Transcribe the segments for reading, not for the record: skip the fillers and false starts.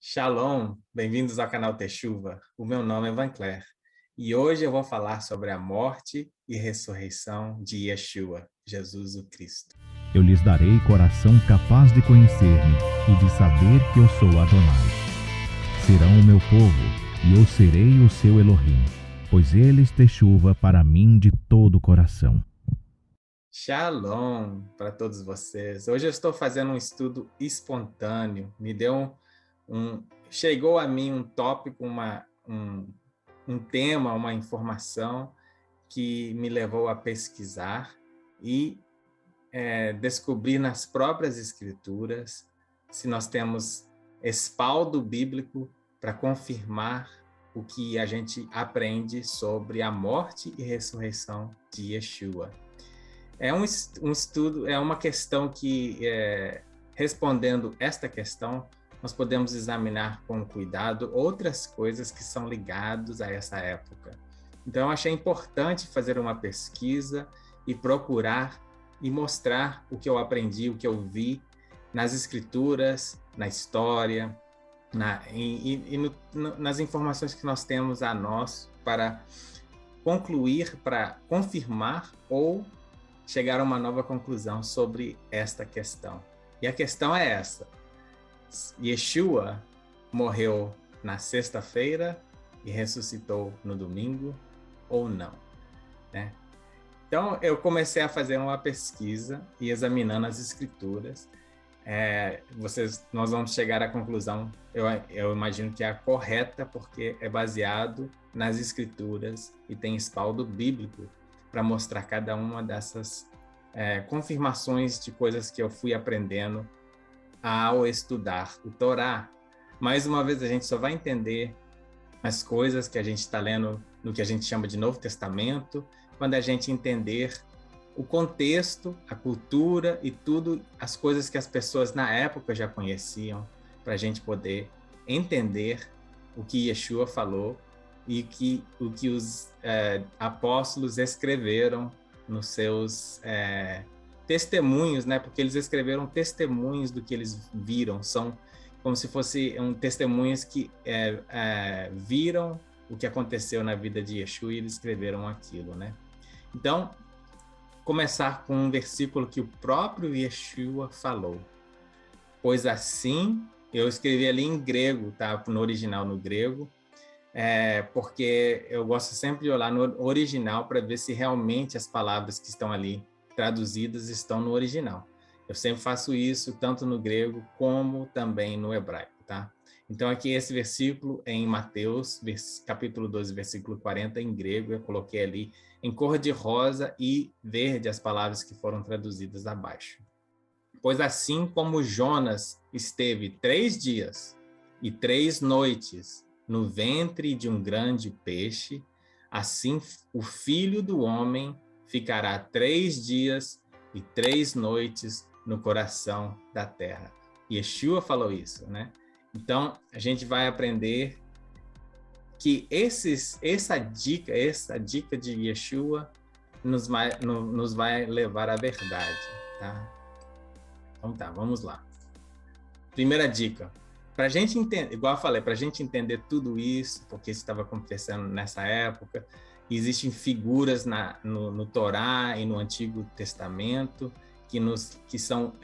Shalom, bem-vindos ao canal Techuva. O meu nome é Van Cler e hoje eu vou falar sobre a morte e ressurreição de Yeshua, Jesus o Cristo. Eu lhes darei coração capaz de conhecer-me e de saber que eu sou Adonai. Serão o meu povo e eu serei o seu Elohim, pois eles Techuva para mim de todo o coração. Shalom para todos vocês. Hoje eu estou fazendo um estudo espontâneo. Chegou a mim um tópico, um tema, uma informação que me levou a pesquisar e descobrir nas próprias escrituras se nós temos respaldo bíblico para confirmar o que a gente aprende sobre a morte e ressurreição de Yeshua. É um estudo, é uma questão que, respondendo esta questão, nós podemos examinar com cuidado outras coisas que são ligadas a essa época. Então, eu achei importante fazer uma pesquisa e procurar e mostrar o que eu aprendi, o que eu vi nas escrituras, na história, nas informações que nós temos a nós para concluir, para confirmar ou chegar a uma nova conclusão sobre esta questão. E a questão é essa: Yeshua morreu na sexta-feira e ressuscitou no domingo ou não, né? Então, eu comecei a fazer uma pesquisa e examinando as escrituras. Nós vamos chegar à conclusão, eu imagino que é a correta, porque é baseado nas escrituras e tem respaldo bíblico para mostrar cada uma dessas confirmações de coisas que eu fui aprendendo ao estudar o Torá. Mais uma vez, a gente só vai entender as coisas que a gente está lendo no que a gente chama de Novo Testamento, quando a gente entender o contexto, a cultura e tudo, as coisas que as pessoas na época já conheciam, para a gente poder entender o que Yeshua falou e o que os apóstolos escreveram nos seus testemunhos, né? Porque eles escreveram testemunhos do que eles viram, são como se fossem testemunhas que viram o que aconteceu na vida de Yeshua e eles escreveram aquilo, né? Então, começar com um versículo que o próprio Yeshua falou. Pois assim, eu escrevi ali em grego, tá? No original, no grego, porque eu gosto sempre de olhar no original para ver se realmente as palavras que estão ali traduzidas estão no original. Eu sempre faço isso, tanto no grego como também no hebraico, tá? Então, aqui esse versículo é em Mateus, capítulo 12, versículo 40, em grego. Eu coloquei ali em cor de rosa e verde as palavras que foram traduzidas abaixo. Pois assim como Jonas esteve 3 dias e 3 noites no ventre de um grande peixe, assim o Filho do Homem ficará 3 dias e 3 noites no coração da terra. Yeshua falou isso, né? Então, a gente vai aprender que essa dica de Yeshua nos vai levar à verdade, tá? Então tá, vamos lá. Primeira dica. Para a gente entender, igual eu falei, para a gente entender tudo isso, porque isso estava acontecendo nessa época, existem figuras no Torá e no Antigo Testamento que são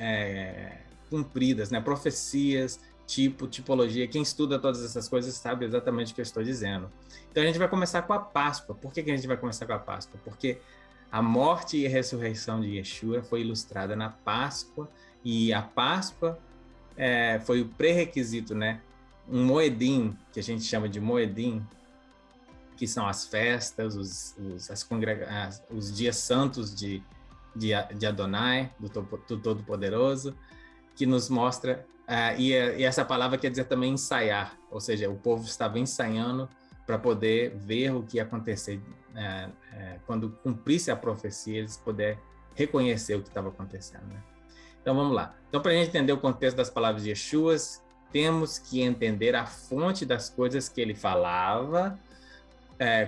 cumpridas, né? Profecias, tipologia. Quem estuda todas essas coisas sabe exatamente o que eu estou dizendo. Então a gente vai começar com a Páscoa. Por que a gente vai começar com a Páscoa? Porque a morte e a ressurreição de Yeshua foi ilustrada na Páscoa, e a Páscoa foi o pré-requisito, né? Um moedim, que a gente chama de moedim, que são as festas, os dias santos de Adonai, do Todo-Poderoso, que nos mostra, e essa palavra quer dizer também ensaiar, ou seja, o povo estava ensaiando para poder ver o que ia acontecer, quando cumprisse a profecia, eles poderem reconhecer o que estava acontecendo, né? Então vamos lá. Então, para a gente entender o contexto das palavras de Yeshua, temos que entender a fonte das coisas que ele falava,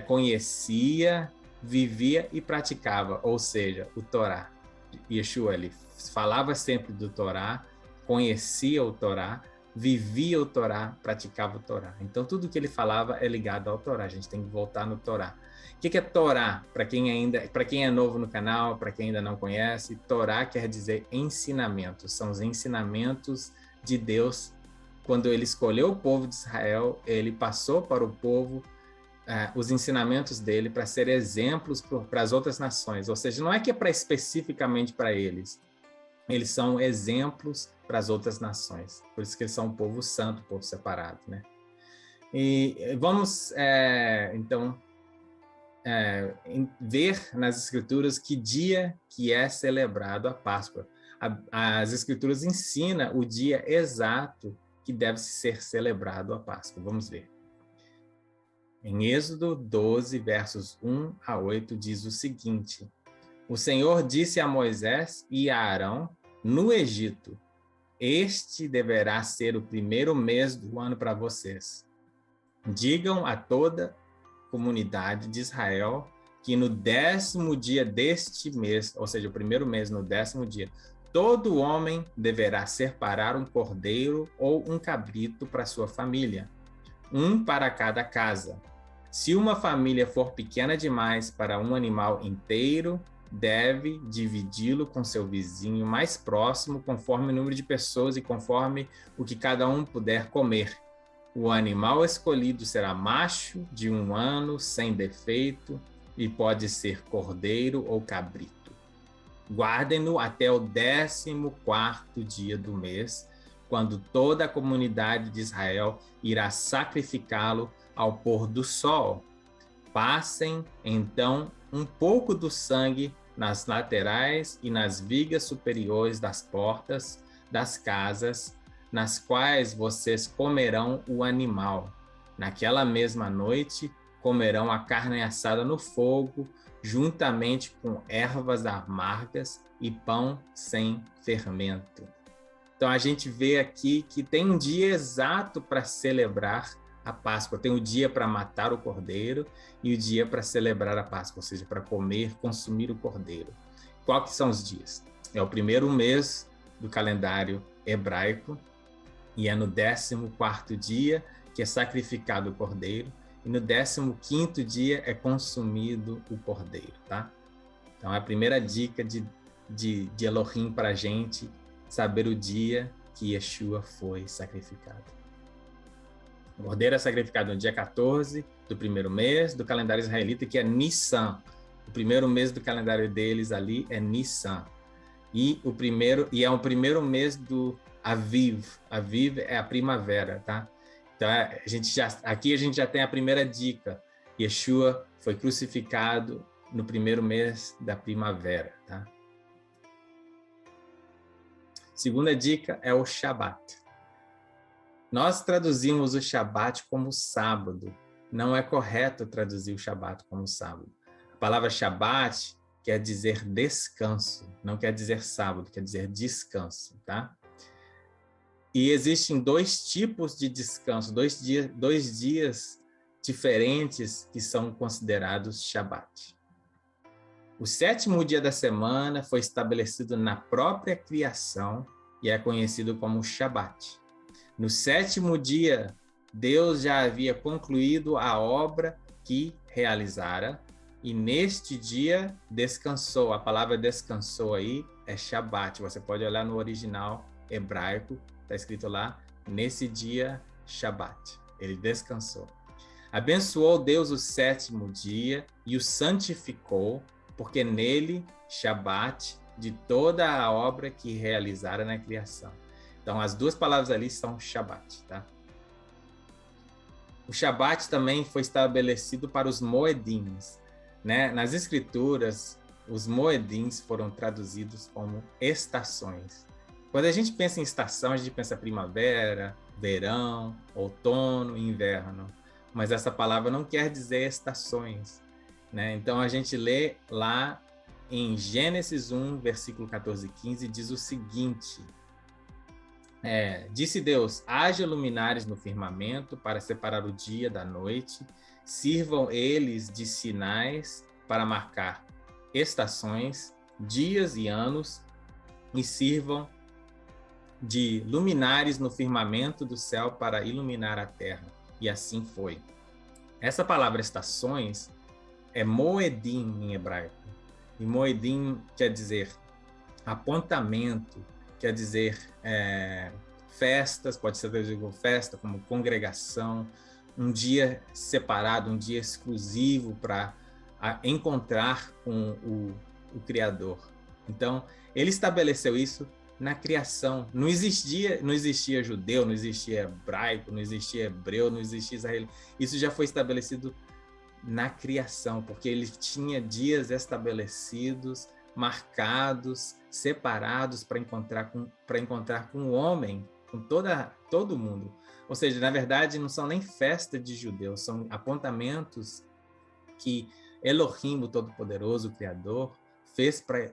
conhecia, vivia e praticava, ou seja, o Torá. Yeshua, ele falava sempre do Torá, conhecia o Torá, vivia o Torá, praticava o Torá. Então, tudo que ele falava é ligado ao Torá. A gente tem que voltar no Torá. O que é Torá? Para quem é novo no canal, para quem ainda não conhece, Torá quer dizer ensinamentos. São os ensinamentos de Deus. Quando ele escolheu o povo de Israel, ele passou para o povo os ensinamentos dele para ser exemplos para as outras nações. Ou seja, não é que é especificamente para eles. Eles são exemplos para as outras nações. Por isso que eles são um povo santo, um povo separado, né? E vamos, então, ver nas Escrituras que dia que é celebrado a Páscoa. As Escrituras ensinam o dia exato que deve ser celebrado a Páscoa. Vamos ver. Em Êxodo 12, versos 1 a 8, diz o seguinte: O Senhor disse a Moisés e a Arão no Egito: Este deverá ser o primeiro mês do ano para vocês. Digam a toda a comunidade de Israel que no 10º dia deste mês, ou seja, o primeiro mês, no 10º dia, todo homem deverá separar um cordeiro ou um cabrito para sua família, um para cada casa. Se uma família for pequena demais para um animal inteiro, deve dividi-lo com seu vizinho mais próximo, conforme o número de pessoas e conforme o que cada um puder comer. O animal escolhido será macho, de 1 ano, sem defeito, e pode ser cordeiro ou cabrito. Guardem-no até o 14º dia do mês, quando toda a comunidade de Israel irá sacrificá-lo ao pôr do sol. Passem, então, um pouco do sangue nas laterais e nas vigas superiores das portas das casas, nas quais vocês comerão o animal. Naquela mesma noite, comerão a carne assada no fogo, juntamente com ervas amargas e pão sem fermento. Então, a gente vê aqui que tem um dia exato para celebrar a Páscoa. Tem o dia para matar o cordeiro e o dia para celebrar a Páscoa, ou seja, para comer, consumir o cordeiro. Qual que são os dias? É o primeiro mês do calendário hebraico e é no 14º dia que é sacrificado o cordeiro e no 15º dia é consumido o cordeiro, tá? Então, é a primeira dica de Elohim para a gente saber o dia que Yeshua foi sacrificado. O cordeiro é sacrificado no dia 14 do primeiro mês do calendário israelita, que é Nissan. O primeiro mês do calendário deles ali é Nissan. E é o primeiro mês do Aviv. Aviv é a primavera, tá? Então, aqui a gente já tem a primeira dica. Yeshua foi crucificado no primeiro mês da primavera, tá? Segunda dica é o Shabat. Nós traduzimos o Shabat como sábado. Não é correto traduzir o Shabat como sábado. A palavra Shabat quer dizer descanso, não quer dizer sábado, quer dizer descanso, tá? E existem 2 tipos de descanso, dois dias diferentes que são considerados Shabat. O 7º dia da semana foi estabelecido na própria criação e é conhecido como Shabat. No 7º dia, Deus já havia concluído a obra que realizara e neste dia descansou. A palavra descansou aí é Shabat. Você pode olhar no original hebraico, está escrito lá, nesse dia Shabat. Ele descansou. Abençoou Deus o 7º dia e o santificou, porque nele, Shabat, de toda a obra que realizara na criação. Então, as 2 palavras ali são Shabat, tá? O Shabat também foi estabelecido para os Moedins, né? Nas Escrituras, os Moedins foram traduzidos como estações. Quando a gente pensa em estação, a gente pensa primavera, verão, outono, inverno. Mas essa palavra não quer dizer estações, né? Então, a gente lê lá em Gênesis 1, versículo 14 e 15, diz o seguinte: disse Deus, haja luminares no firmamento para separar o dia da noite, sirvam eles de sinais para marcar estações, dias e anos, e sirvam de luminares no firmamento do céu para iluminar a terra. E assim foi. Essa palavra estações é moedim em hebraico. E moedim quer dizer apontamento, quer dizer festas, pode ser traduzido festa, como congregação, um dia separado, um dia exclusivo para encontrar com o Criador. Então, ele estabeleceu isso na criação. Não existia judeu, não existia hebraico, não existia hebreu, não existia israelita. Isso já foi estabelecido na criação, porque ele tinha dias estabelecidos, marcados, separados para encontrar com o homem, com todo mundo. Ou seja, na verdade, não são nem festa de judeus, são apontamentos que Elohim, o Todo-Poderoso, o Criador, fez para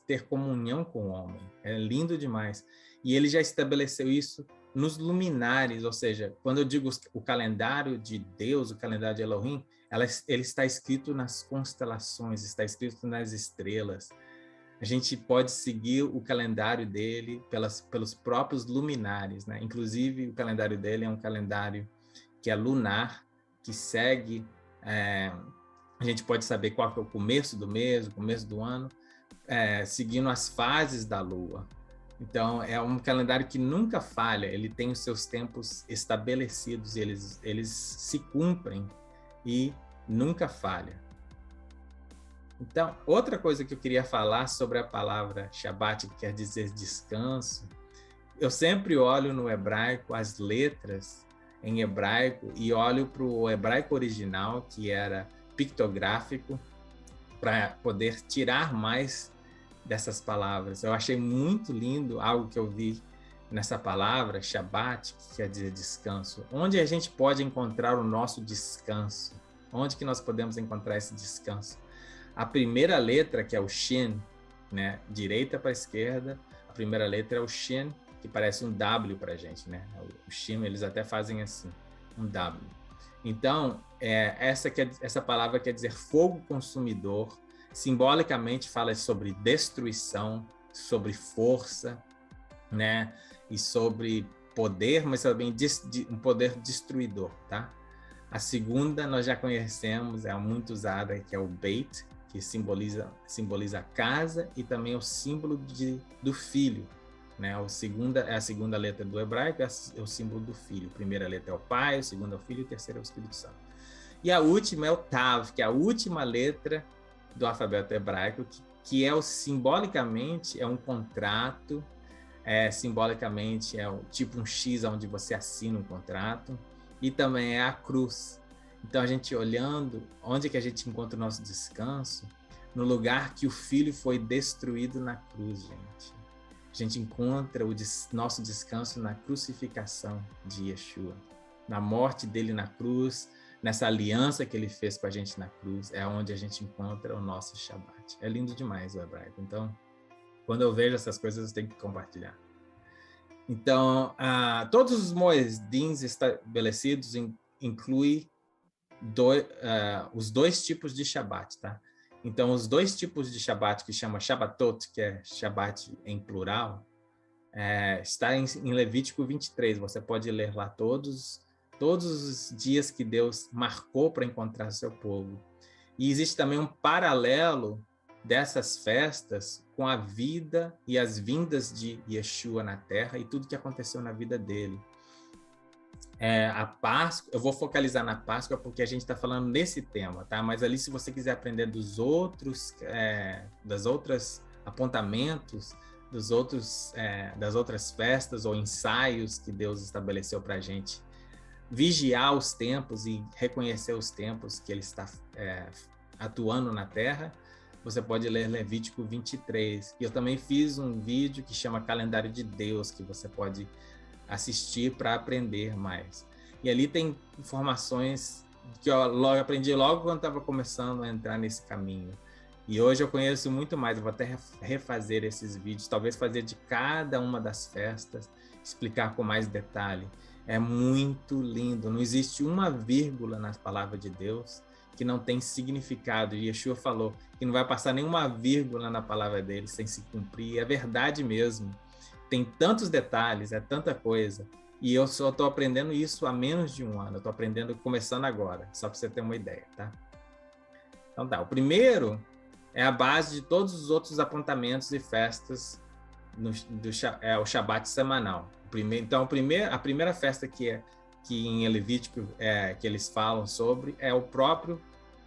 ter comunhão com o homem. É lindo demais. E ele já estabeleceu isso nos luminares, ou seja, quando eu digo o calendário de Deus, o calendário de Elohim, ele está escrito nas constelações, está escrito nas estrelas. A gente pode seguir o calendário dele pelos próprios luminares, né? Inclusive, o calendário dele é um calendário que é lunar, que segue... a gente pode saber qual é o começo do mês, o começo do ano, seguindo as fases da lua. Então, é um calendário que nunca falha, ele tem os seus tempos estabelecidos, eles se cumprem e nunca falha. Então, outra coisa que eu queria falar sobre a palavra Shabbat, que quer dizer descanso, eu sempre olho no hebraico as letras em hebraico e olho para o hebraico original, que era pictográfico, para poder tirar mais dessas palavras. Eu achei muito lindo algo que eu vi nessa palavra, Shabbat, que quer dizer descanso. Onde a gente pode encontrar o nosso descanso? Onde que nós podemos encontrar esse descanso? A primeira letra, que é o Shin, né? Direita para esquerda, a primeira letra é o Shin, que parece um W para a gente, né? O Shin, eles até fazem assim, um W. Então, essa palavra quer dizer fogo consumidor, simbolicamente fala sobre destruição, sobre força, né? E sobre poder, mas também um poder destruidor, tá? A segunda nós já conhecemos, é muito usada, que é o Beit, que simboliza a casa e também o símbolo do filho, né? É a segunda letra do hebraico, é o símbolo do filho. A primeira letra é o pai, a segunda é o filho e a terceira é o Espírito Santo. E a última é o Tav, que é a última letra do alfabeto hebraico, que simbolicamente é um contrato, simbolicamente é tipo um X onde você assina um contrato, e também é a cruz. Então, a gente olhando, onde que a gente encontra o nosso descanso? No lugar que o Filho foi destruído na cruz, gente. A gente encontra o nosso descanso na crucificação de Yeshua, na morte dele na cruz, nessa aliança que ele fez com a gente na cruz, é onde a gente encontra o nosso Shabbat. É lindo demais o hebraico. Então, quando eu vejo essas coisas, eu tenho que compartilhar. Então, todos os moedins estabelecidos incluem os dois tipos de Shabbat, tá? Então, os dois tipos de Shabbat, que chama Shabbatot, que é Shabbat em plural, está em Levítico 23. Você pode ler lá todos os dias que Deus marcou para encontrar seu povo. E existe também um paralelo dessas festas com a vida e as vindas de Yeshua na Terra e tudo que aconteceu na vida dele. A Páscoa, eu vou focalizar na Páscoa porque a gente está falando nesse tema, tá? Mas ali, se você quiser aprender das outras apontamentos, das outras festas ou ensaios que Deus estabeleceu para a gente vigiar os tempos e reconhecer os tempos que ele está atuando na Terra, você pode ler Levítico 23. E eu também fiz um vídeo que chama Calendário de Deus, que você pode assistir para aprender mais. E ali tem informações que eu aprendi logo quando estava começando a entrar nesse caminho. E hoje eu conheço muito mais, eu vou até refazer esses vídeos, talvez fazer de cada uma das festas, explicar com mais detalhe. É muito lindo, não existe uma vírgula na palavra de Deus que não tem significado. E Yeshua falou que não vai passar nenhuma vírgula na palavra dele sem se cumprir, é verdade mesmo. tem tantos detalhes, é tanta coisa. E eu só estou aprendendo isso há menos de um ano. Eu estou aprendendo, começando agora, só para você ter uma ideia, tá? Então tá, o primeiro é a base de todos os outros apontamentos e festas é o Shabat semanal. Então, a primeira festa que em Levítico que eles falam sobre é o próprio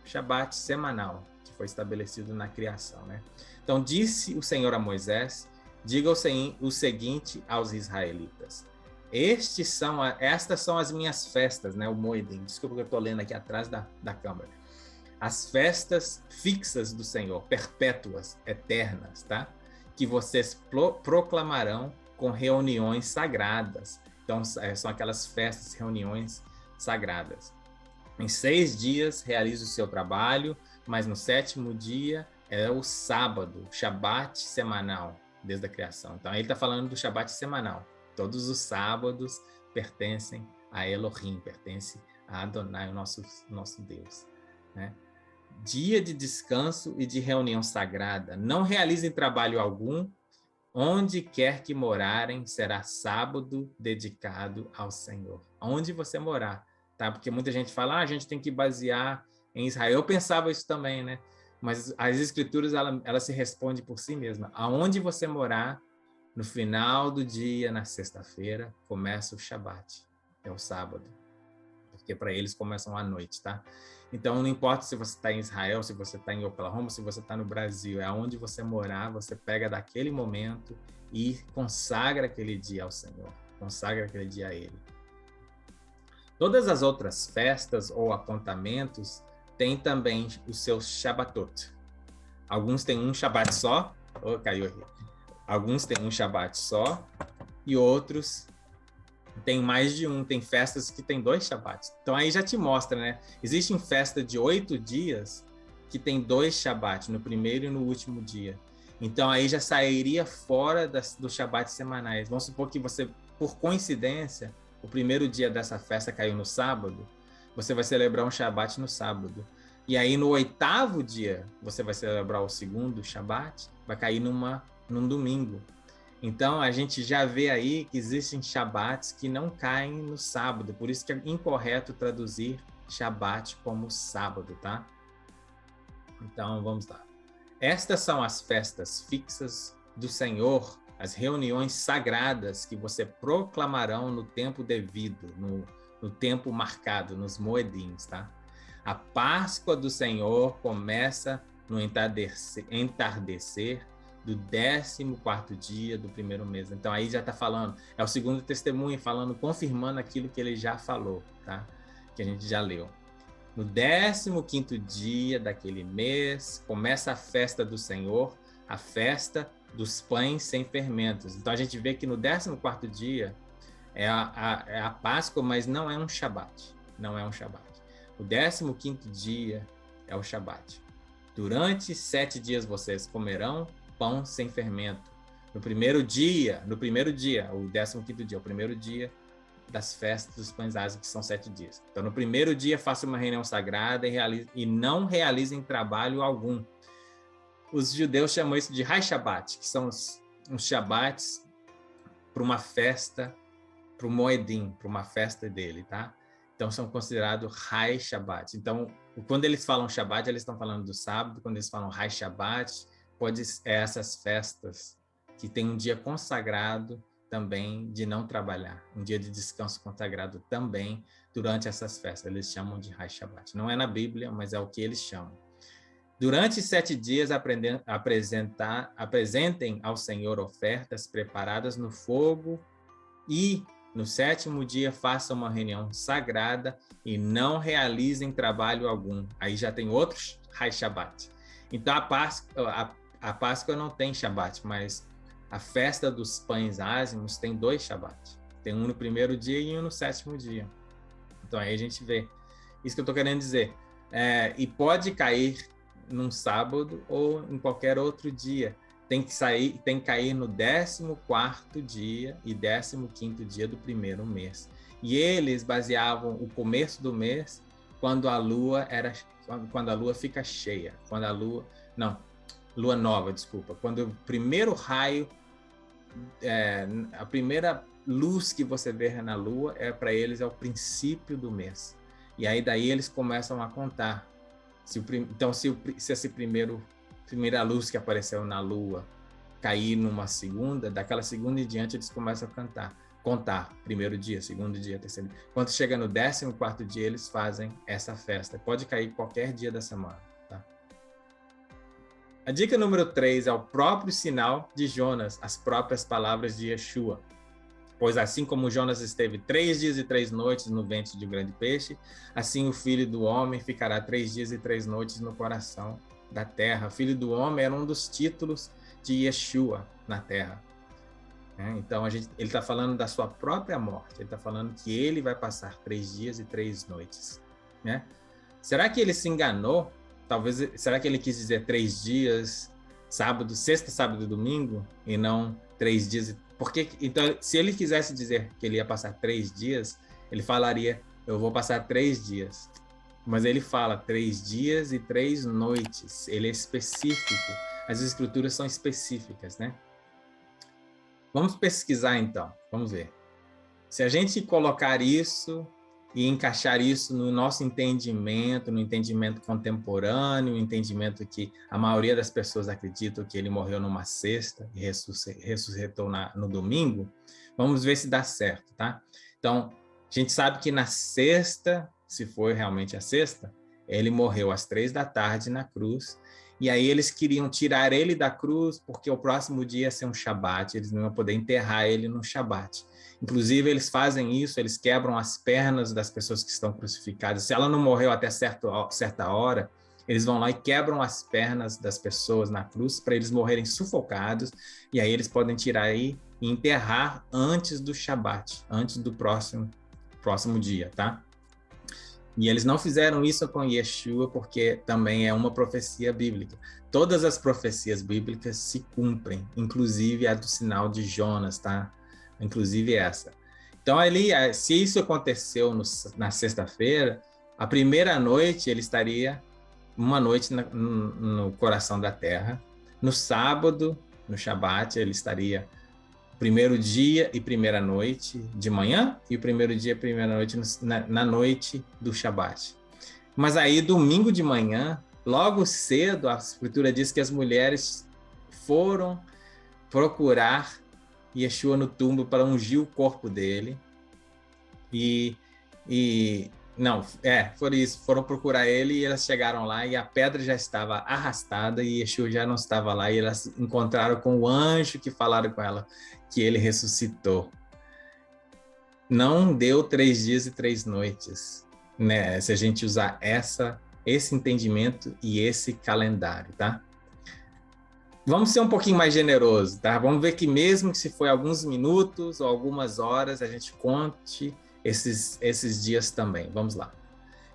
Shabat semanal, que foi estabelecido na criação, né? Então, disse o Senhor a Moisés, diga o seguinte aos israelitas, estas são as minhas festas, né? O Moedim, desculpa que eu estou lendo aqui atrás da câmera. As festas fixas do Senhor, perpétuas, eternas, tá? Que vocês proclamarão com reuniões sagradas. Então, são aquelas festas, reuniões sagradas. Em 6 dias realize o seu trabalho, mas no 7º dia é o sábado, Shabat semanal, desde a criação. Então, ele está falando do Shabat semanal. Todos os sábados pertencem a Elohim, pertencem a Adonai, o nosso Deus, né? Dia de descanso e de reunião sagrada. Não realizem trabalho algum. Onde quer que morarem, será sábado dedicado ao Senhor. Onde você morar, tá? Porque muita gente fala, a gente tem que basear em Israel. Eu pensava isso também, né? Mas as escrituras, ela se responde por si mesma. Aonde você morar, no final do dia, na sexta-feira, começa o Shabat. É o sábado. Porque para eles começam à noite, tá? Então, não importa se você está em Israel, se você está em Oklahoma, se você está no Brasil, é aonde você morar, você pega daquele momento e consagra aquele dia ao Senhor, consagra aquele dia a Ele. Todas as outras festas ou apontamentos têm também os seus Shabbatot. Alguns têm um Shabbat só, caiu aqui. Alguns têm um Shabbat só e outros tem mais de um, tem festas que tem 2 Shabbats. Então aí já te mostra, né? Existe festa de 8 dias que tem 2 Shabbats, no primeiro e no último dia. Então aí já sairia fora dos Shabbats semanais. Vamos supor que você, por coincidência, o primeiro dia dessa festa caiu no sábado, você vai celebrar um Shabbat no sábado. E aí no 8º dia, você vai celebrar o segundo Shabbat, vai cair num domingo. Então, a gente já vê aí que existem Shabbats que não caem no sábado, por isso que é incorreto traduzir Shabbat como sábado, tá? Então, vamos lá. Estas são as festas fixas do Senhor, as reuniões sagradas que você proclamarão no tempo devido, no tempo marcado, nos moedins, tá? A Páscoa do Senhor começa no entardecer do 14º dia do primeiro mês. Então aí já está falando, é o segundo testemunho falando, confirmando aquilo que ele já falou, tá? Que a gente já leu. No 15º dia daquele mês, começa a festa do Senhor, a festa dos pães sem fermentos. Então a gente vê que no 14º dia é a Páscoa, mas não é um Shabat. Não é um Shabat. O 15º dia é o Shabat. Durante 7 dias vocês comerão pão sem fermento. No primeiro dia, o 15º dia, o primeiro dia das festas dos pães ázimos, que são 7 dias. Então, no primeiro dia, faça uma reunião sagrada e não realizem trabalho algum. Os judeus chamam isso de Hai Shabbat, que são os Shabbats para uma festa, para o Moedim, para uma festa dele, tá? Então, são considerados Hai Shabbat. Então, quando eles falam Shabbat, eles estão falando do sábado. Quando eles falam Hai Shabbat, pode ser essas festas que tem um dia consagrado também de não trabalhar, um dia de descanso consagrado também durante essas festas. Eles chamam de Hai Shabbat. Não é na Bíblia, mas é o que eles chamam. Durante 7 dias, apresentem ao Senhor ofertas preparadas no fogo e no 7º dia façam uma reunião sagrada e não realizem trabalho algum. Aí já tem outros Hai Shabbat. Então a Páscoa não tem Shabat, mas a festa dos pães ázimos tem 2 Shabat. Tem um no primeiro dia e um no 7º dia. Então aí a gente vê. Isso que eu estou querendo dizer. E pode cair num sábado ou em qualquer outro dia. Tem que cair no 14º dia e 15º dia do primeiro mês. E eles baseavam o começo do mês quando a lua fica cheia, lua nova, desculpa, quando o primeiro raio a primeira luz que você vê na lua para eles é o princípio do mês. E aí daí eles começam a contar. Então, se essa primeira luz que apareceu na lua cair numa segunda, daquela segunda em diante eles começam a contar. Primeiro dia, segundo dia, terceiro dia. Quando chega no 14º dia, eles fazem essa festa. Pode cair qualquer dia da semana. Tá? A dica número 3 é o próprio sinal de Jonas, as próprias palavras de Yeshua. Pois assim como Jonas esteve 3 dias e 3 noites no ventre de um grande peixe, assim o Filho do Homem ficará 3 dias e 3 noites no coração da terra. Filho do Homem era um dos títulos de Yeshua na terra. Então, ele está falando da sua própria morte. Ele está falando que ele vai passar 3 dias e 3 noites. Né? Será que ele se enganou? Será que ele quis dizer 3 dias, sexta, sábado e domingo, e não 3 dias? Porque, então, se ele quisesse dizer que ele ia passar 3 dias, ele falaria, eu vou passar 3 dias. Mas ele fala 3 dias e 3 noites. Ele é específico. As escrituras são específicas, né? Vamos pesquisar, então. Vamos ver. Se a gente colocar isso e encaixar isso no nosso entendimento, no entendimento contemporâneo, no entendimento que a maioria das pessoas acreditam que ele morreu numa sexta e ressuscitou no domingo, vamos ver se dá certo, tá? Então, a gente sabe que na sexta, se foi realmente a sexta, ele morreu às 3 da tarde na cruz, e aí eles queriam tirar ele da cruz porque o próximo dia ia ser um shabat, eles não iam poder enterrar ele no shabat. Inclusive, eles fazem isso, eles quebram as pernas das pessoas que estão crucificadas. Se ela não morreu até certa hora, eles vão lá e quebram as pernas das pessoas na cruz para eles morrerem sufocados, e aí eles podem tirar aí e enterrar antes do shabat, antes do próximo dia, tá? E eles não fizeram isso com Yeshua porque também é uma profecia bíblica. Todas as profecias bíblicas se cumprem, inclusive a do sinal de Jonas, tá? Inclusive essa. Então, se isso aconteceu na sexta-feira, a primeira noite ele estaria uma noite no coração da terra. No sábado, no Shabat, ele estaria primeiro dia e primeira noite de manhã, e o primeiro dia e primeira noite na noite do Shabat. Mas aí, domingo de manhã, logo cedo, a Escritura diz que as mulheres foram procurar Yeshua no túmulo para ungir o corpo dele. Foram procurar ele e elas chegaram lá e a pedra já estava arrastada e Yeshua já não estava lá, e elas encontraram com o anjo que falaram com ela que ele ressuscitou. Não deu 3 dias e 3 noites, né? Se a gente usar esse entendimento e esse calendário, tá? Vamos ser um pouquinho mais generoso, tá? Vamos ver que mesmo que se foi alguns minutos ou algumas horas, a gente conte esses dias também. Vamos lá.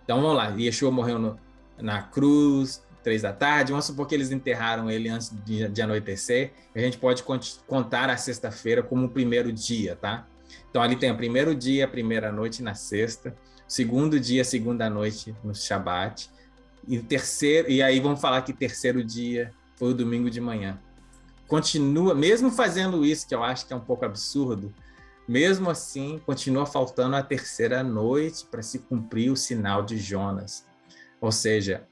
Então, vamos lá. Yeshua morreu na cruz, 3 da tarde. Vamos supor que eles enterraram ele antes de anoitecer. A gente pode contar a sexta-feira como o primeiro dia, tá? Então, ali tem o primeiro dia, a primeira noite na sexta. Segundo dia, segunda noite no Shabat. E aí vamos falar que terceiro dia foi o domingo de manhã. Continua, mesmo fazendo isso, que eu acho que é um pouco absurdo, mesmo assim, continua faltando a terceira noite para se cumprir o sinal de Jonas. Ou seja,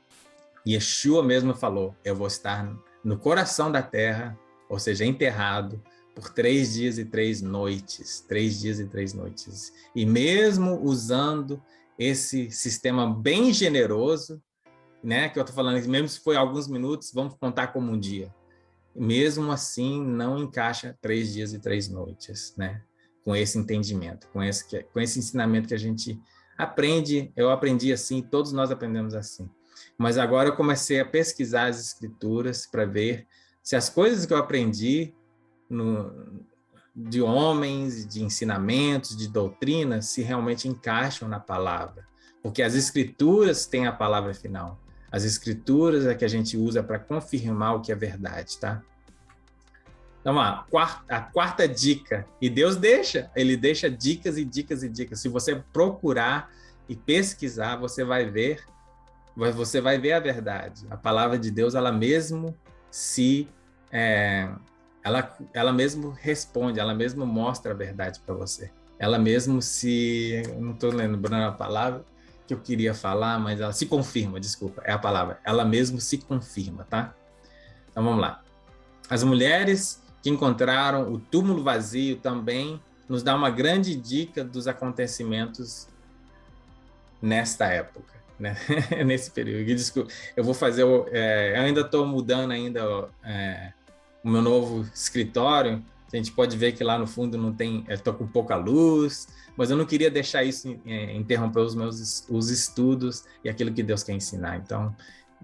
Yeshua mesmo falou, eu vou estar no coração da terra, ou seja, enterrado, por 3 dias e 3 noites. 3 dias e 3 noites. E mesmo usando esse sistema bem generoso, né, que eu estou falando, mesmo se foi alguns minutos, vamos contar como um dia. Mesmo assim, não encaixa 3 dias e 3 noites, né? Com esse entendimento, com esse ensinamento que a gente aprende. Eu aprendi assim, todos nós aprendemos assim. Mas agora eu comecei a pesquisar as escrituras para ver se as coisas que eu aprendi de homens, de ensinamentos, de doutrinas, se realmente encaixam na palavra. Porque as escrituras têm a palavra final. As escrituras é que a gente usa para confirmar o que é verdade, tá? Então, a quarta dica, e Deus ele deixa dicas e dicas e dicas. Se você procurar e pesquisar, você vai ver a verdade. A palavra de Deus, ela mesmo se ela mesmo responde, ela mesmo mostra a verdade para você. Ela mesmo se... não estou lembrando a palavra que eu queria falar, mas ela se confirma, desculpa, é a palavra. Ela mesmo se confirma, tá? Então vamos lá. As mulheres que encontraram o túmulo vazio também nos dá uma grande dica dos acontecimentos nesta época, né? Nesse período. Desculpa, eu vou fazer... eu ainda estou mudando ainda o meu novo escritório. A gente pode ver que lá no fundo não tem... estou com pouca luz, mas eu não queria deixar isso interromper os estudos e aquilo que Deus quer ensinar. Então,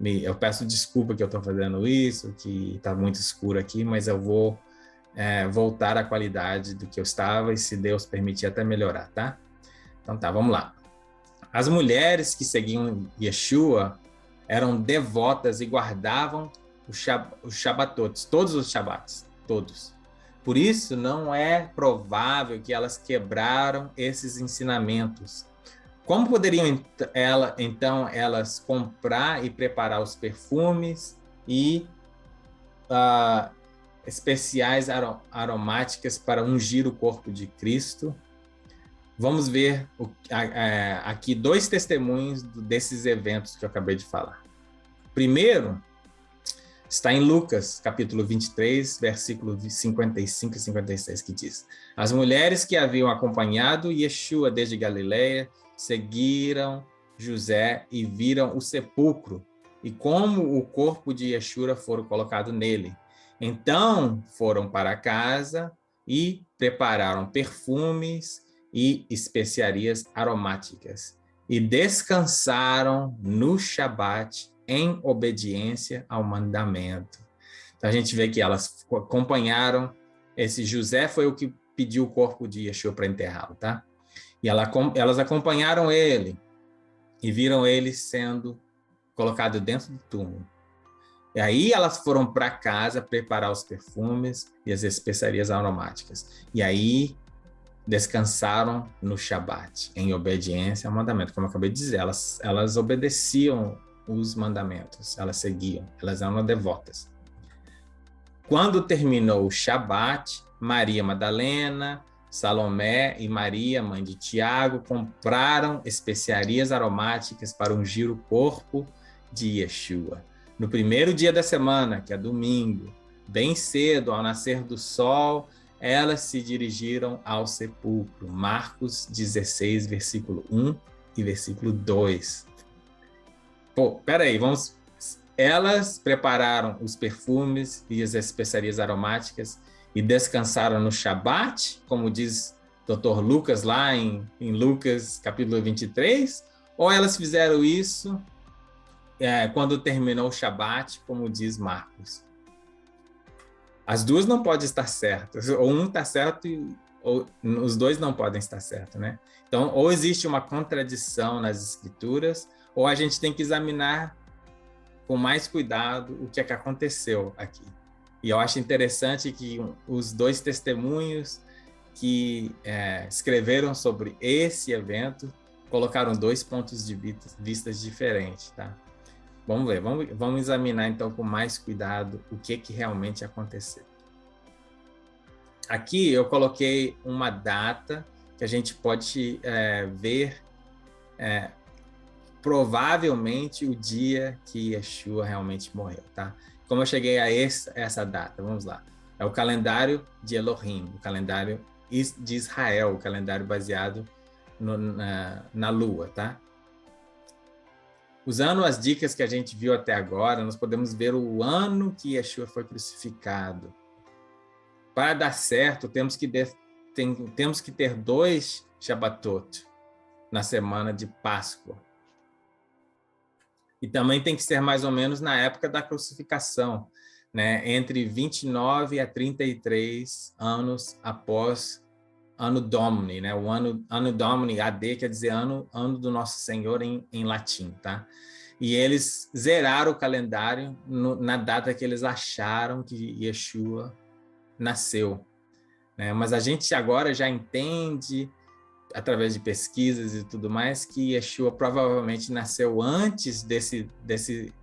eu peço desculpa que eu estou fazendo isso, que está muito escuro aqui, mas eu vou voltar à qualidade do que eu estava e, se Deus permitir, até melhorar, tá? Então tá, vamos lá. As mulheres que seguiam Yeshua eram devotas e guardavam os Shabbatot, todos os Shabbats, todos. Por isso, não é provável que elas quebraram esses ensinamentos. Como poderiam, então, elas comprar e preparar os perfumes e especiais aromáticas para ungir o corpo de Cristo? Vamos ver aqui 2 testemunhos desses eventos que eu acabei de falar. Primeiro, está em Lucas, capítulo 23, versículo 55 e 56, que diz: as mulheres que haviam acompanhado Yeshua desde Galileia seguiram José e viram o sepulcro e como o corpo de Yeshua foi colocado nele. Então foram para casa e prepararam perfumes e especiarias aromáticas e descansaram no Shabat em obediência ao mandamento. Então a gente vê que elas acompanharam, esse José foi o que pediu o corpo de Yeshua para enterrá-lo, tá? E elas acompanharam ele e viram ele sendo colocado dentro do túmulo. E aí elas foram para casa preparar os perfumes e as especiarias aromáticas. E aí descansaram no Shabat, em obediência ao mandamento. Como eu acabei de dizer, elas obedeciam os mandamentos, elas seguiam, elas eram devotas. Quando terminou o Shabat, Maria Madalena, Salomé e Maria, mãe de Tiago, compraram especiarias aromáticas para ungir o corpo de Yeshua. No primeiro dia da semana, que é domingo, bem cedo, ao nascer do sol, elas se dirigiram ao sepulcro. Marcos 16, versículo 1 e versículo 2. Peraí, vamos... Elas prepararam os perfumes e as especiarias aromáticas e descansaram no Shabat, como diz Dr. Lucas lá em Lucas capítulo 23, ou elas fizeram isso quando terminou o Shabat, como diz Marcos? As duas não podem estar certas, ou um está certo ou os dois não podem estar certos, né? Então, ou existe uma contradição nas escrituras, ou a gente tem que examinar com mais cuidado o que é que aconteceu aqui. E eu acho interessante que os 2 testemunhos que escreveram sobre esse evento colocaram 2 pontos de vista diferentes, tá? Vamos ver, vamos examinar então com mais cuidado o que realmente aconteceu. Aqui eu coloquei uma data que a gente pode ver provavelmente o dia que Yeshua realmente morreu, tá? Como eu cheguei a essa data? Vamos lá. É o calendário de Elohim, o calendário de Israel, o calendário baseado na lua, tá? Usando as dicas que a gente viu até agora, nós podemos ver o ano que Yeshua foi crucificado. Para dar certo, temos que ter 2 Shabbatot na semana de Páscoa. E também tem que ser mais ou menos na época da crucificação, né? Entre 29 a 33 anos após Anno Domini, né? O Anno Domini, AD, quer dizer ano do Nosso Senhor em latim, tá? E eles zeraram o calendário na data que eles acharam que Yeshua nasceu, né? Mas a gente agora já entende, através de pesquisas e tudo mais, que Yeshua provavelmente nasceu antes desse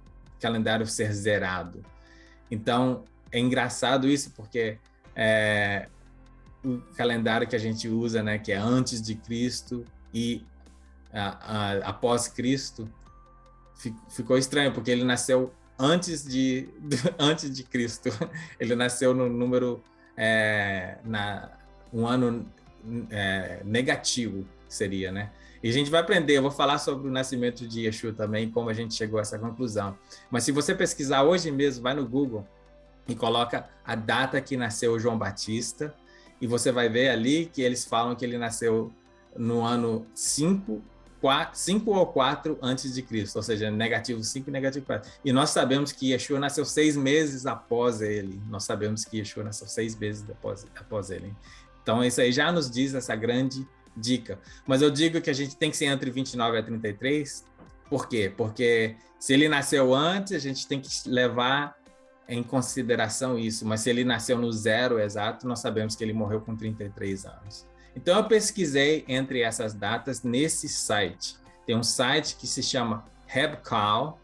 calendário ser zerado. Então, é engraçado isso, porque o calendário que a gente usa, né, que é antes de Cristo e após Cristo, ficou estranho, porque ele nasceu antes de Cristo. Ele nasceu no número, um ano negativo, seria, né? E a gente vai aprender, eu vou falar sobre o nascimento de Yeshua também, como a gente chegou a essa conclusão. Mas se você pesquisar hoje mesmo, vai no Google e coloca a data que nasceu João Batista, e você vai ver ali que eles falam que ele nasceu no ano 5 ou 4 antes de Cristo, ou seja, negativo 5 e negativo 4. E nós sabemos que Yeshua nasceu 6 meses após ele. Nós sabemos que Yeshua nasceu 6 meses após ele. Então, isso aí já nos diz essa grande dica. Mas eu digo que a gente tem que ser entre 29 a 33. Por quê? Porque se ele nasceu antes, a gente tem que levar em consideração isso. Mas se ele nasceu no 0 exato, nós sabemos que ele morreu com 33 anos. Então, eu pesquisei entre essas datas nesse site. Tem um site que se chama hebcal.com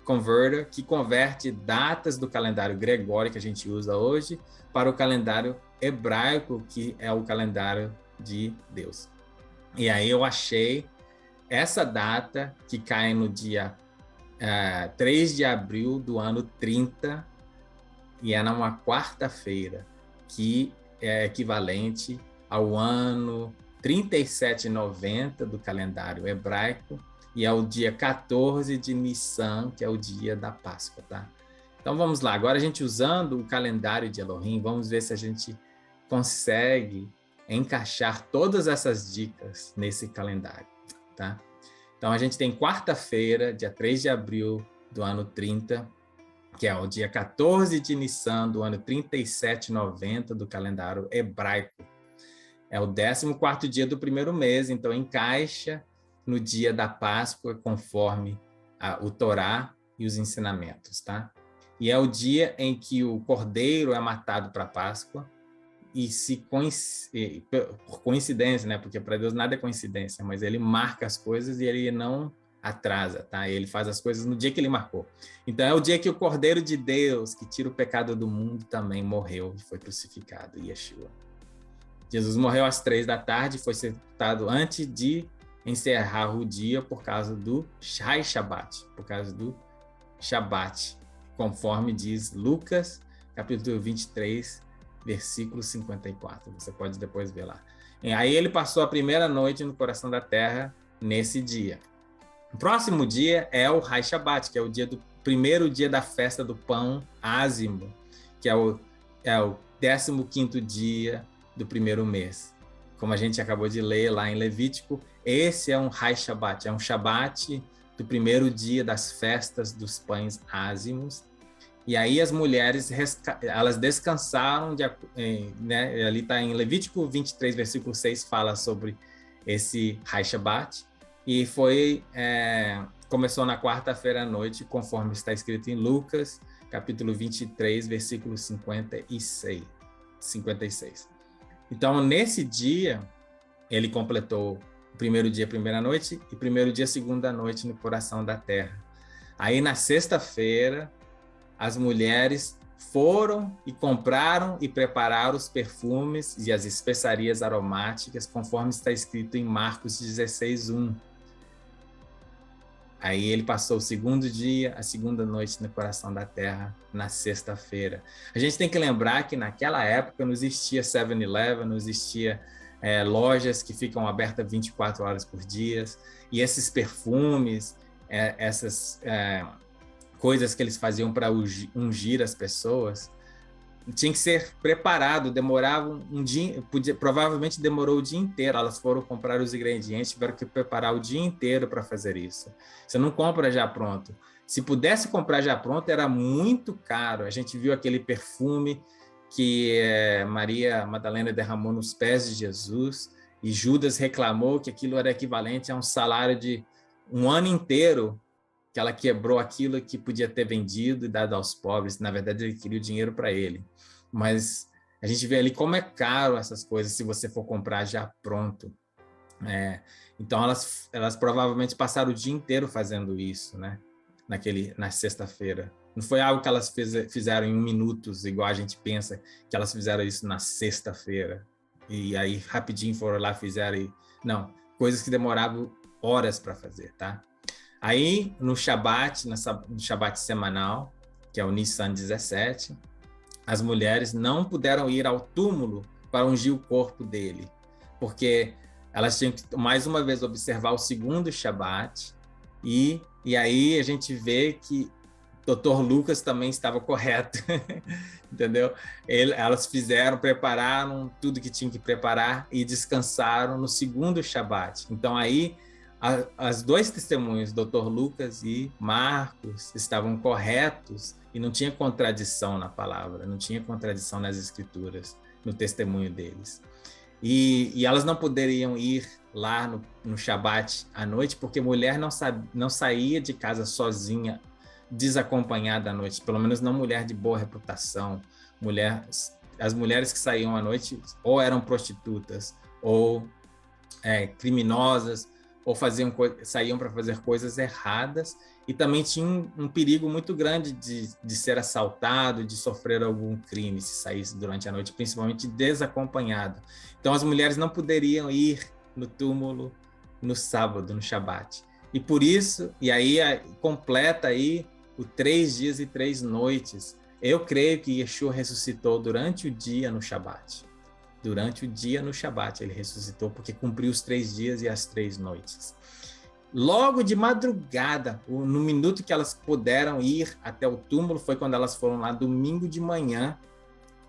Converter, que converte datas do calendário gregório que a gente usa hoje para o calendário hebraico, que é o calendário de Deus. E aí eu achei essa data, que cai no dia 3 de abril do ano 30, e é numa quarta-feira, que é equivalente ao ano 3790 do calendário hebraico, e é o dia 14 de Nissan, que é o dia da Páscoa, tá? Então vamos lá, agora a gente usando o calendário de Elohim, vamos ver se a gente consegue encaixar todas essas dicas nesse calendário, tá? Então a gente tem quarta-feira, dia 3 de abril do ano 30, que é o dia 14 de Nissan do ano 3790 do calendário hebraico. É o 14º dia do primeiro mês, então encaixa no dia da Páscoa, conforme o Torá e os ensinamentos, tá? E é o dia em que o cordeiro é matado para a Páscoa, e por coincidência, né? Porque para Deus nada é coincidência, mas ele marca as coisas e ele não atrasa, tá? Ele faz as coisas no dia que ele marcou. Então é o dia que o Cordeiro de Deus, que tira o pecado do mundo, também morreu e foi crucificado, Yeshua. Jesus morreu às 3 da tarde, foi sepultado antes de encerrar o dia por causa do Shai Shabbat, por causa do Shabbat, conforme diz Lucas, capítulo 23, versículo 54. Você pode depois ver lá. E aí ele passou a primeira noite no coração da terra nesse dia. O próximo dia é o Hai Shabbat, que é o primeiro dia da festa do pão ázimo, que é o 15º dia do primeiro mês. Como a gente acabou de ler lá em Levítico, esse é um Hai Shabbat, é um Shabbat do primeiro dia das festas dos pães ázimos. E aí as mulheres, elas descansaram, né? Ali está em Levítico 23, versículo 6, fala sobre esse Hai Shabbat. E começou na quarta-feira à noite, conforme está escrito em Lucas, capítulo 23, versículo 56. Então, nesse dia, ele completou o primeiro dia, primeira noite, e primeiro dia, segunda noite, no coração da terra. Aí, na sexta-feira, as mulheres foram e compraram e prepararam os perfumes e as especiarias aromáticas, conforme está escrito em Marcos 16:1. Aí ele passou o segundo dia, a segunda noite no coração da terra, na sexta-feira. A gente tem que lembrar que naquela época não existia 7-Eleven, não existia lojas que ficam abertas 24 horas por dia, e esses perfumes, essas coisas que eles faziam para ungir as pessoas, tinha que ser preparado, demorava um dia, provavelmente demorou o dia inteiro. Elas foram comprar os ingredientes, tiveram que preparar o dia inteiro para fazer isso. Você não compra já pronto. Se pudesse comprar já pronto, era muito caro. A gente viu aquele perfume que Maria Madalena derramou nos pés de Jesus, e Judas reclamou que aquilo era equivalente a um salário de um ano inteiro, que ela quebrou aquilo que podia ter vendido e dado aos pobres. Na verdade, ele queria o dinheiro para ele. Mas a gente vê ali como é caro essas coisas se você for comprar já pronto. Então, elas provavelmente passaram o dia inteiro fazendo isso, né? na sexta-feira. Não foi algo que elas fizeram em 1 minuto, igual a gente pensa que elas fizeram isso na sexta-feira. E aí rapidinho foram lá, fizeram. Não, coisas que demoravam horas para fazer, tá? Aí no Shabat semanal, que é o Nissan 17, as mulheres não puderam ir ao túmulo para ungir o corpo dele, porque elas tinham que, mais uma vez, observar o segundo Shabat, e aí a gente vê que Dr. Lucas também estava correto, entendeu? Elas prepararam tudo que tinha que preparar e descansaram no segundo Shabat. Então aí, as dois testemunhos, Dr. Lucas e Marcos, estavam corretos e não tinha contradição na palavra, não tinha contradição nas escrituras, no testemunho deles. E elas não poderiam ir lá no Shabat à noite, porque mulher não saía de casa sozinha, desacompanhada à noite, pelo menos não mulher de boa reputação. As mulheres que saíam à noite ou eram prostitutas, ou criminosas, ou saíam para fazer coisas erradas, e também tinha um perigo muito grande de ser assaltado, de sofrer algum crime se saísse durante a noite, principalmente desacompanhado. Então as mulheres não poderiam ir no túmulo no sábado, no Shabat. E por isso, e aí completa aí o 3 dias e 3 noites. Eu creio que Yeshua ressuscitou durante o dia no Shabat. Durante o dia no Shabat ele ressuscitou, porque cumpriu os 3 dias e as 3 noites. Logo de madrugada, no minuto que elas puderam ir até o túmulo, foi quando elas foram lá domingo de manhã,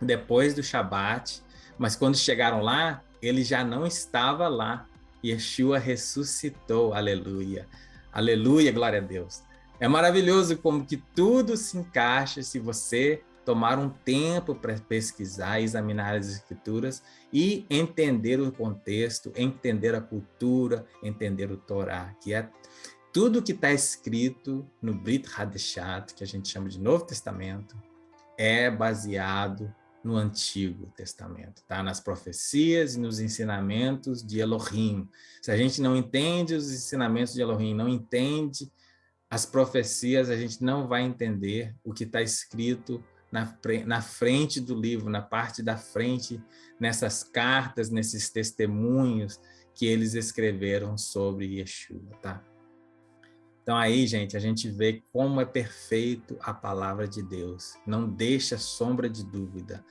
depois do Shabat. Mas quando chegaram lá, ele já não estava lá. Yeshua ressuscitou, aleluia. Aleluia, glória a Deus. É maravilhoso como que tudo se encaixa se você tomar um tempo para pesquisar, examinar as escrituras e entender o contexto, entender a cultura, entender o Torá, que é tudo que está escrito no Brit Hadeshat, que a gente chama de Novo Testamento, é baseado no Antigo Testamento, tá? Nas profecias e nos ensinamentos de Elohim. Se a gente não entende os ensinamentos de Elohim, não entende as profecias, a gente não vai entender o que está escrito na frente do livro, na parte da frente, nessas cartas, nesses testemunhos que eles escreveram sobre Yeshua, tá? Então aí, gente, a gente vê como é perfeito a palavra de Deus. Não deixa sombra de dúvida.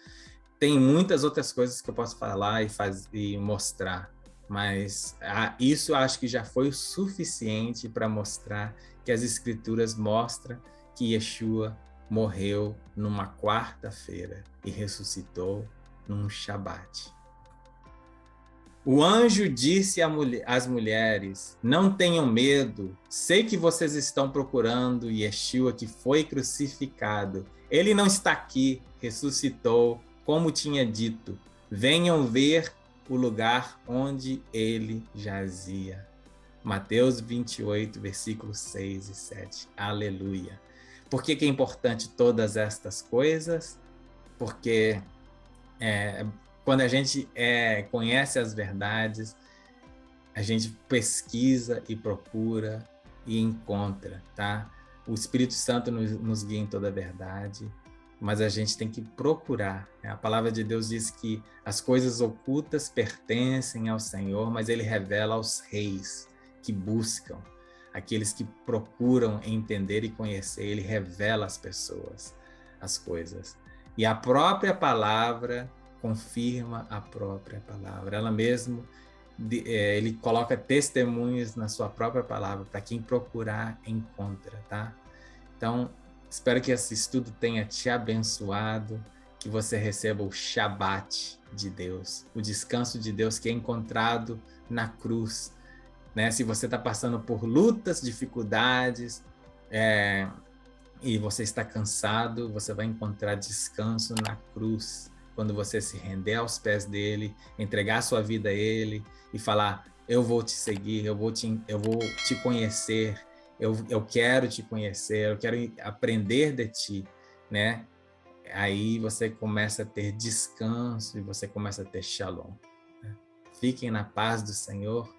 Tem muitas outras coisas que eu posso falar e mostrar, mas isso eu acho que já foi o suficiente para mostrar que as escrituras mostram que Yeshua morreu numa quarta-feira e ressuscitou num Shabat. O anjo disse às mulheres: não tenham medo, sei que vocês estão procurando Yeshua que foi crucificado. Ele não está aqui, ressuscitou, como tinha dito. Venham ver o lugar onde ele jazia. Mateus 28, versículos 6 e 7. Aleluia. Por que é importante todas estas coisas? Porque quando a gente conhece as verdades, a gente pesquisa e procura e encontra, tá? O Espírito Santo nos guia em toda a verdade, mas a gente tem que procurar. A palavra de Deus diz que as coisas ocultas pertencem ao Senhor, mas Ele revela aos reis que buscam, aqueles que procuram entender e conhecer. Ele revela às pessoas as coisas. E a própria palavra confirma a própria palavra. Ela mesmo, ele coloca testemunhos na sua própria palavra, para quem procurar, encontra, tá? Então, espero que esse estudo tenha te abençoado, que você receba o Shabat de Deus, o descanso de Deus que é encontrado na cruz, né? Se você está passando por lutas, dificuldades, e você está cansado, você vai encontrar descanso na cruz, quando você se render aos pés dele, entregar sua vida a ele e falar: eu vou te seguir, eu vou te conhecer, eu quero te conhecer, eu quero aprender de ti, né? Aí você começa a ter descanso e você começa a ter shalom, né? Fiquem na paz do Senhor.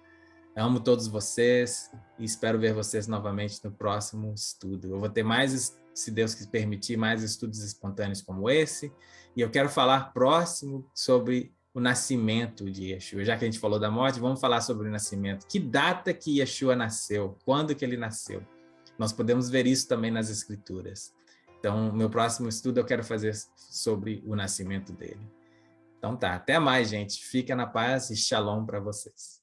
Amo todos vocês e espero ver vocês novamente no próximo estudo. Eu vou ter mais, se Deus permitir, mais estudos espontâneos como esse. E eu quero falar próximo sobre o nascimento de Yeshua. Já que a gente falou da morte, vamos falar sobre o nascimento. Que data que Yeshua nasceu? Quando que ele nasceu? Nós podemos ver isso também nas Escrituras. Então, meu próximo estudo eu quero fazer sobre o nascimento dele. Então tá, até mais, gente. Fica na paz e shalom para vocês.